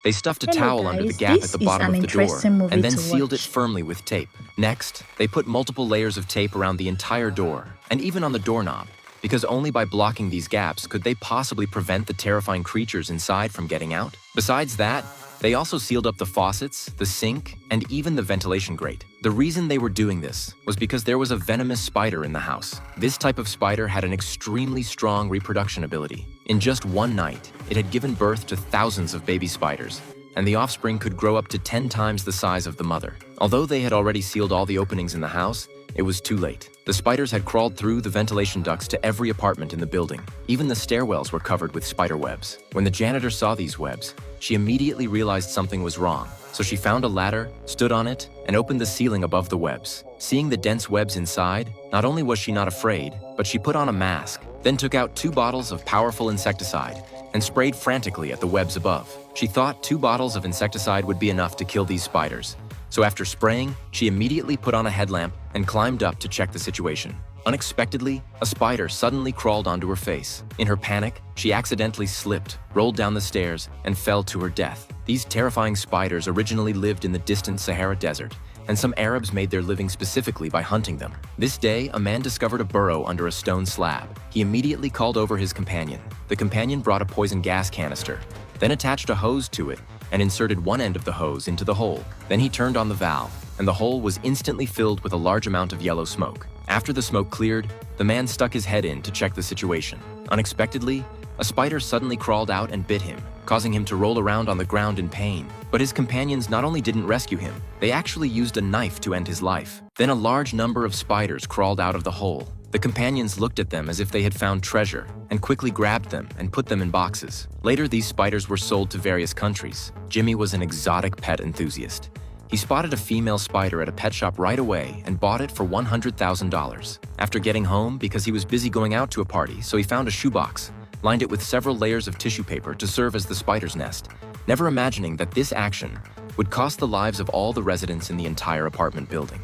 They stuffed a Hello towel under the guys, gap at this the is bottom an of the door interesting movie and then to sealed it watch. firmly with tape. Next, they put multiple layers of tape around the entire door and even on the doorknob, because only by blocking these gaps could they possibly prevent the terrifying creatures inside from getting out. Besides that, they also sealed up the faucets, the sink, and even the ventilation grate. The reason they were doing this was because there was a venomous spider in the house. This type of spider had an extremely strong reproduction ability. In just one night, it had given birth to thousands of baby spiders, and the offspring could grow up to 10 times the size of the mother. Although they had already sealed all the openings in the house, it was too late. The spiders had crawled through the ventilation ducts to every apartment in the building. Even the stairwells were covered with spider webs. When the janitor saw these webs, she immediately realized something was wrong. So she found a ladder, stood on it, and opened the ceiling above the webs. Seeing the dense webs inside, not only was she not afraid, but she put on a mask, then took out 2 bottles of powerful insecticide and sprayed frantically at the webs above. She thought 2 bottles of insecticide would be enough to kill these spiders. So after spraying, she immediately put on a headlamp and climbed up to check the situation. Unexpectedly, a spider suddenly crawled onto her face. In her panic, she accidentally slipped, rolled down the stairs, and fell to her death. These terrifying spiders originally lived in the distant Sahara Desert, and some Arabs made their living specifically by hunting them. This day, a man discovered a burrow under a stone slab. He immediately called over his companion. The companion brought a poison gas canister, then attached a hose to it and inserted one end of the hose into the hole. Then he turned on the valve, and the hole was instantly filled with a large amount of yellow smoke. After the smoke cleared, the man stuck his head in to check the situation. Unexpectedly, a spider suddenly crawled out and bit him, causing him to roll around on the ground in pain. But his companions not only didn't rescue him, they actually used a knife to end his life. Then a large number of spiders crawled out of the hole. The companions looked at them as if they had found treasure and quickly grabbed them and put them in boxes. Later, these spiders were sold to various countries. Jimmy was an exotic pet enthusiast. He spotted a female spider at a pet shop right away and bought it for $100,000. After getting home, because he was busy going out to a party, so he found a shoebox, lined it with several layers of tissue paper to serve as the spider's nest, never imagining that this action would cost the lives of all the residents in the entire apartment building.